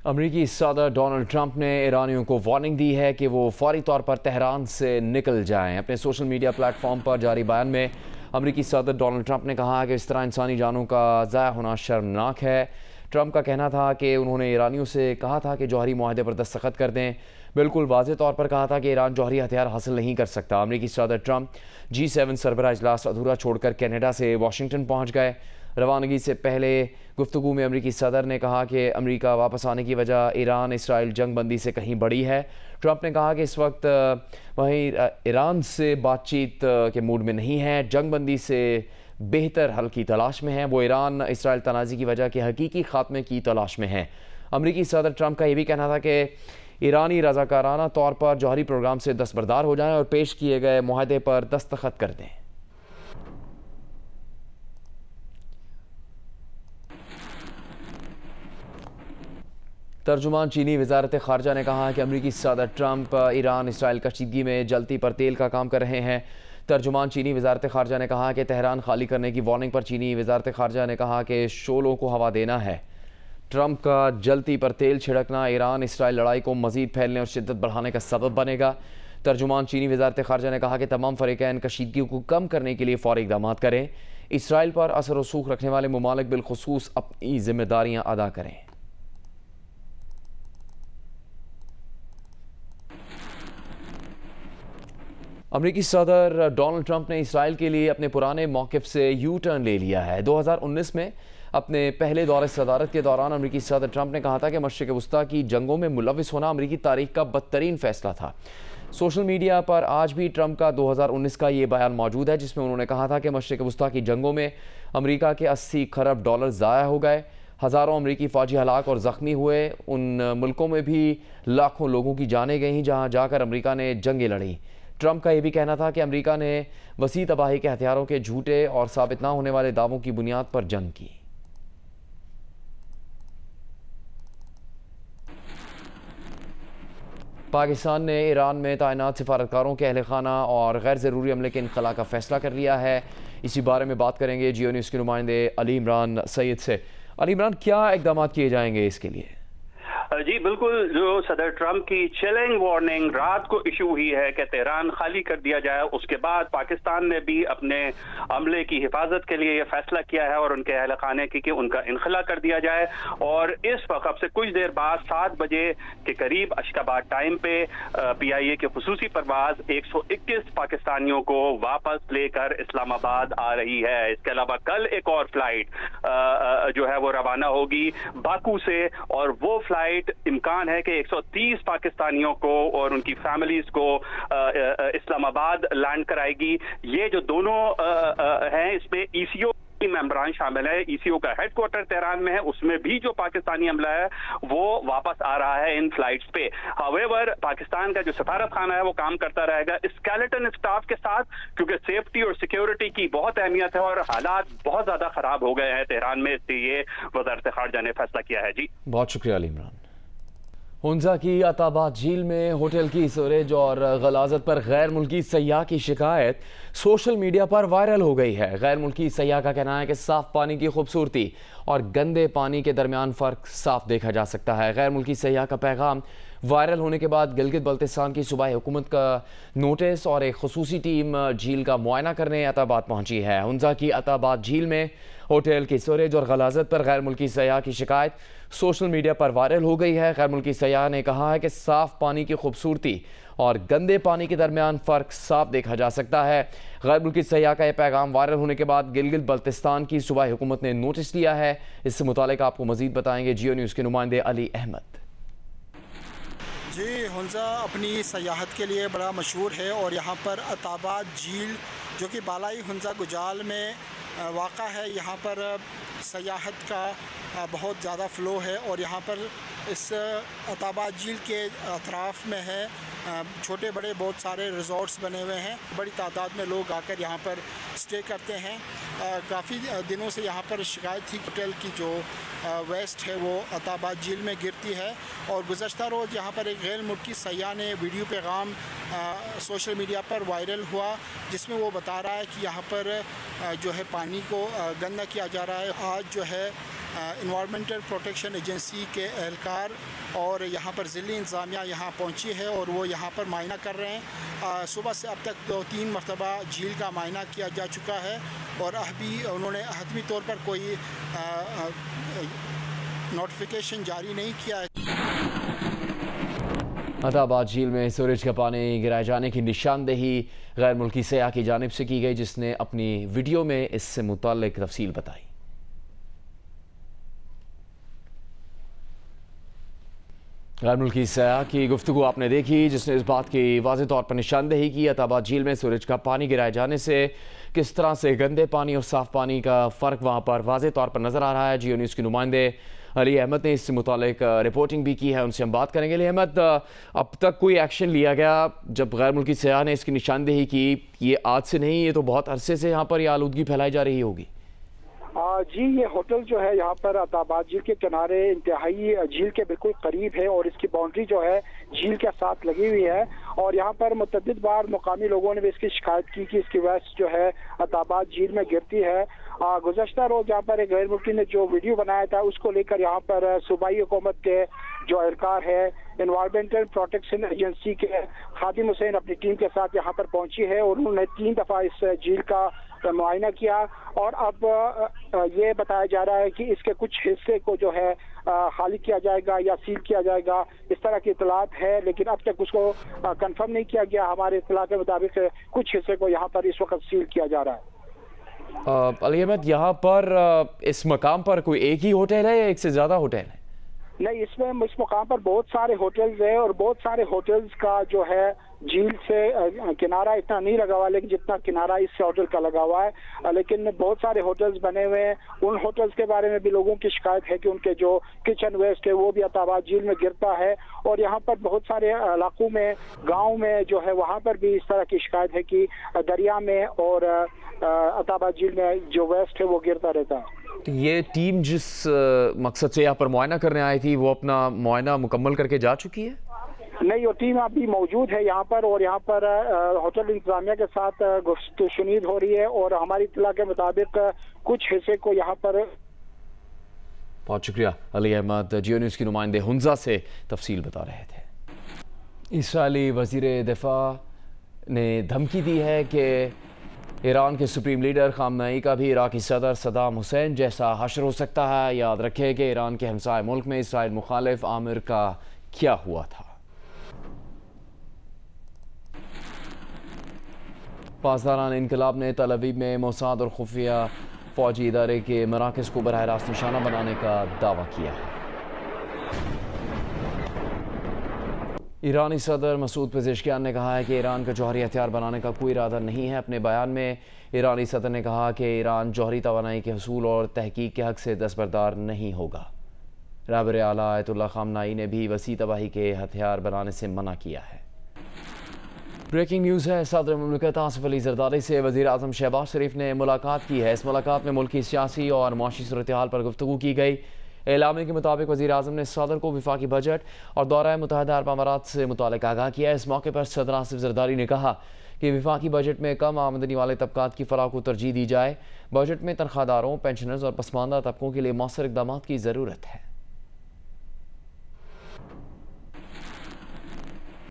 अमरीकी सदर Donald Trump ने ईरानियों को वार्निंग दी है कि वो फौरी तौर पर तेहरान से निकल जाएं। अपने सोशल मीडिया प्लेटफॉर्म पर जारी बयान में अमरीकी सदर डोनाल्ड ट्रंप ने कहा कि इस तरह इंसानी जानों का ज़ाया होना शर्मनाक है। ट्रंप का कहना था कि उन्होंने ईरानियों से कहा था कि जौहरी मुआहदे पर दस्तखत कर दें। बिल्कुल वाज़ेह तौर पर कहा था कि ईरान जौहरी हथियार हासिल नहीं कर सकता। अमरीकी सदर ट्रंप G7 सरबराह इजलास अधूरा छोड़कर कनाडा से वाशिंगटन पहुँच गए। रवानगी से पहले गुफ्तगू में अमरीकी सदर ने कहा कि अमरीका वापस आने की वजह ईरान इसराइल जंग बंदी से कहीं बड़ी है। ट्रंप ने कहा कि इस वक्त वहीं ईरान से बातचीत के मूड में नहीं है, जंग बंदी से बेहतर हल की तलाश में है। वो ईरान इसराइल तनाज़ी की वजह के हकीकी खात्मे की तलाश में है। अमरीकी सदर ट्रंप का यह भी कहना था कि ईरानी रज़ाकाराना तौर पर जौहरी प्रोग्राम से दस्तबरदार हो जाएं और पेश किए गए मुआहदे पर दस्तखत कर दें। तर्जुमान चीनी वजारत ख़ारजा ने कहा कि अमरीकी सदर ट्रंप ईरान इसराइल कशीदगी में जलती पर तेल का काम कर रहे हैं। तर्जुमान चीनी वजारत ख़ारजा ने कहा कि तेहरान खाली करने की वार्निंग पर चीनी वजारत ख़ारजा ने कहा कि शोलों को हवा देना है। ट्रंप का जलती पर तेल छिड़कना ईरान इसराइल लड़ाई को मज़ीद फैलने और शिद्दत बढ़ाने का सबब बनेगा। तर्जुमान चीनी वजारत ख़ारजा ने कहा कि तमाम फ़रीक़ैन कशीदगी को कम करने के लिए फ़ौरी इक़दाम करें। इसराइल पर असर रसूख रखने वाले ममालिक बिलखुसूस अपनी ज़िम्मेदारियाँ अदा करें। अमरीकी सदर डोनाल्ड ट्रंप ने इसराइल के लिए अपने पुराने मौक़िफ़ से यू टर्न ले लिया है। 2019 में अपने पहले दौरे सदारत के दौरान अमरीकी सदर ट्रंप ने कहा था कि मशरिक़ वस्ता की जंगों में मुलविस होना अमरीकी तारीख़ का बदतरीन फ़ैसला था। सोशल मीडिया पर आज भी ट्रंप का 2019 का ये बयान मौजूद है, जिसमें उन्होंने कहा था कि मशरिक़ वस्ता की जंगों में अमरीका के 80 खरब डॉलर ज़ाया हो गए, हज़ारों अमरीकी फ़ौजी हलाक और ज़ख्मी हुए। उन मुल्कों में भी लाखों लोगों की जानें गईं जहाँ जाकर अमरीका ने जंगें लड़ी। ट्रंप का यह भी कहना था कि अमरीका ने वसी तबाही के हथियारों के झूठे और साबित ना होने वाले दावों की बुनियाद पर जंग की। पाकिस्तान ने ईरान में तैनात सिफारतकारों के अहल खाना और गैर ज़रूरी अमले के इनखला का फ़ैसला कर लिया है। इसी बारे में बात करेंगे जियो न्यूज़ के नुमाइंदे अली इमरान सैयद से। अली इमरान, क्या इक़दाम किए जाएंगे इसके लिए? जी बिल्कुल, जो सदर ट्रंप की चिलिंग वार्निंग रात को इशू हुई है कि तेहरान खाली कर दिया जाए, उसके बाद पाकिस्तान ने भी अपने अमले की हिफाजत के लिए यह फैसला किया है और उनके अहल खाने की कि उनका इनखला कर दिया जाए। और इस वक्त से कुछ देर बाद 7 बजे के करीब अशकाबाद टाइम पे PIA की खुसूसी परवाज 121 पाकिस्तानियों को वापस लेकर इस्लामाबाद आ रही है। इसके अलावा कल एक और फ्लाइट जो है वो रवाना होगी बाकू से, और वो फ्लाइट इम्कान है कि 130 पाकिस्तानियों को और उनकी फैमिलीज को इस्लामाबाद लैंड कराएगी। ये जो दोनों हैं, इसमें ECO मेंबरान शामिल है। ECO का हेडक्वार्टर तेहरान में है, उसमें भी जो पाकिस्तानी अमला है वो वापस आ रहा है इन फ्लाइट्स पे। हावेवर पाकिस्तान का जो सफारत खाना है वो काम करता रहेगा स्केलेटन स्टाफ के साथ, क्योंकि सेफ्टी और सिक्योरिटी की बहुत अहमियत है और हालात बहुत ज्यादा खराब हो गए हैं तेहरान में, इसलिए वज़ारत ख़ारजा ने फैसला किया है। जी बहुत शुक्रिया अली इमरान। हुंजा की अताबाद झील में होटल की स्टोरेज और गलाजत पर गैर मुल्की सयाह की शिकायत सोशल मीडिया पर वायरल हो गई है। गैर मुल्की सयाह का कहना है कि साफ पानी की खूबसूरती और गंदे पानी के दरमियान फ़र्क साफ देखा जा सकता है। गैर मुल्की सयाह का पैगाम वायरल होने के बाद गिलगित बल्तिस्तान की सूबाई हुकूमत का नोटिस और एक खुसूसी टीम झील का मुआयना करने अताबाद पहुंची है। हुंजा की अताबाद झील में होटल की स्टोरेज और गलाजत पर गैर मुल्की सयाह की शिकायत सोशल मीडिया पर वायरल हो गई है। गैर मुल्की सयाह ने कहा है कि साफ पानी की खूबसूरती और गंदे पानी के दरमियान फ़र्क साफ देखा जा सकता है। गैर मुल्की सयाह का यह पैगाम वायरल होने के बाद गिलगित बल्तिस्तान की सूबाई हुकूमत ने नोटिस लिया है। इससे मुतालिक आपको मजीद बताएंगे जियो न्यूज़ के नुमाइंदे अली अहमद। जी, हुंजा अपनी सयाहत के लिए बड़ा मशहूर है और यहाँ पर अताबाद झील जो कि बालाई हुंजा गुजाल में वाक़ा है, यहाँ पर सयाहत का बहुत ज़्यादा फ़्लो है। और यहाँ पर इस अताबाद झील के अतराफ़ में है छोटे बड़े बहुत सारे रिज़ॉर्ट्स बने हुए हैं। बड़ी तादाद में लोग आकर यहाँ पर स्टे करते हैं। काफ़ी दिनों से यहाँ पर शिकायत थी होटल की जो वेस्ट है वो अताबाद झील में गिरती है। और गुज़श्ता रोज़ यहाँ पर एक गैर मुल्की सयाह ने वीडियो पैगाम सोशल मीडिया पर वायरल हुआ, जिसमें वो बता रहा है कि यहाँ पर जो है पानी को गंदा किया जा रहा है। आज जो है इन्वायरमेंटल प्रोटेक्शन एजेंसी के एहलकार और यहाँ पर ज़िली इंतज़ामिया यहाँ पहुँची है और वो यहाँ पर मायना कर रहे हैं। सुबह से अब तक 2-3 मरतबा झील का मायना किया जा चुका है और अभी उन्होंने हतमी तौर पर कोई नोटिफिकेशन जारी नहीं किया है। अताबाद झील में सूरज का पानी गिराए जाने की निशानदेही गैर मुल्की सयाह की जानिब से की गई, जिसने अपनी वीडियो में इससे मुताल्लिक तफसील बताई। गैर मुल्की सयाह की गुफ्तगू आपने देखी, जिसने इस बात की वाज़ेह तौर पर निशानदेही की अताबाद झील में सूरज का पानी गिराए जाने से किस तरह से गंदे पानी और साफ पानी का फ़र्क वहाँ पर वाज़ेह तौर पर नज़र आ रहा है। जियो न्यूज़ के नुमाइंदे अली अहमद ने इससे मुतालिक रिपोर्टिंग भी की है, उनसे हम बात करेंगे। अली अहमद, अब तक कोई एक्शन लिया गया जब गैर मुल्की सयाह ने इसकी निशानदेही की? ये आज से नहीं, ये तो बहुत अरसे से यहाँ पर ये आलूदगी फैलाई जा रही होगी। जी, ये होटल जो है यहाँ पर अताबाद झील के किनारे इंतहाई झील के बिल्कुल करीब है और इसकी बाउंड्री जो है झील के साथ लगी हुई है और यहाँ पर मुतअद्दिद बार मुकामी लोगों ने भी इसकी शिकायत की कि इसकी वेस्ट जो है अताबाद झील में गिरती है। गुज़श्ता रोज यहाँ पर एक गैर मुल्की ने जो वीडियो बनाया था उसको लेकर यहाँ पर सूबाई हुकूमत के जो एहलकार है इन्वायरमेंटल प्रोटेक्शन एजेंसी के खादिम हुसैन अपनी टीम के साथ यहाँ पर पहुंची है और उन्होंने 3 दफ़ा इस झील का मुआयना किया और अब ये बताया जा रहा है कि इसके कुछ हिस्से को जो है खाली किया जाएगा या सील किया जाएगा, इस तरह की इतलात है, लेकिन अब तक उसको कंफर्म नहीं किया गया। हमारे इतला के मुताबिक कुछ हिस्से को यहाँ पर इस वक्त सील किया जा रहा है। अली अहमद, यहाँ पर इस मकाम पर कोई एक ही होटल है या एक से ज़्यादा होटल है? नहीं, इस मकाम पर बहुत सारे होटल्स हैं और बहुत सारे होटल्स का जो है झील से किनारा इतना नहीं लगा हुआ, लेकिन जितना किनारा इस होटल का लगा हुआ है। लेकिन बहुत सारे होटल्स बने हुए हैं। उन होटल्स के बारे में भी लोगों की शिकायत है कि उनके जो किचन वेस्ट है वो भी अताबाद झील में गिरता है और यहाँ पर बहुत सारे इलाकों में, गाँव में जो है वहाँ पर भी इस तरह की शिकायत है कि दरिया में और अताबाद झील में जो वेस्ट है वो गिरता रहता है। तो ये टीम जिस मकसद से यहाँ पर मुआयना करने आई थी वो अपना मुआयना मुकम्मल करके जा चुकी है? नहीं, वो टीम अभी मौजूद है यहाँ पर और यहाँ पर होटल इंतजामिया के साथ गुफ्तगू हो रही है और हमारी इत्तला के मुताबिक कुछ हिस्से को यहाँ पर। बहुत शुक्रिया अली अहमद, जियो न्यूज़ की नुमाइंदे हुंजा से तफसील बता रहे थे। इस्राएली वज़ीर दिफा ने धमकी दी है कि ईरान के सुप्रीम लीडर खामनेई का भी इराकी सदर सद्दाम हुसैन जैसा हशर हो सकता है। याद रखें कि ईरान के हमसाय मुल्क में इसराइल मुखालिफ आमिर का क्या हुआ था। पासदारान इनकलाब ने तल अवीव में मोसाद और खुफिया फौजी इदारे के मराकज़ को बराह रास्त निशाना बनाने का दावा किया है। ईरानी सदर मसूद पेज़ेश्कियान ने कहा है कि ईरान का जौहरी हथियार बनाने का कोई इरादा नहीं है। अपने बयान में ईरानी सदर ने कहा कि ईरान जौहरी तवानाई के हसूल और तहकीक के हक़ से दस्तबरदार नहीं होगा। रहबर आला आयतुल्लाह खामनाई ने भी वसी तबाही के हथियार बनाने से मना किया है। ब्रेकिंग न्यूज़ है, सदर मुमलिकत आसिफ अली ज़रदारी से वज़ीर आज़म शहबाज शरीफ ने मुलाकात की है। इस मुलाकात में मुल्की सियासी और मुआशी सूरत हाल पर गुफ्तगू की गई। एलामे के मुताबिक वज़ीर आज़म ने सदर को वफाकी बजट और दौरा मुत्तहिदा अरब अमारात से मुतालिक आगाह किया। इस मौके पर सदर आसिफ ज़रदारी ने कहा कि वफाकी बजट में कम आमदनी वाले तबकात की फलाह को तरजीह दी जाए। बजट में तनख्वाहदारों, पेंशनर्स और पसमानदा तबकों के लिए मौसर इक़दामात की ज़रूरत है।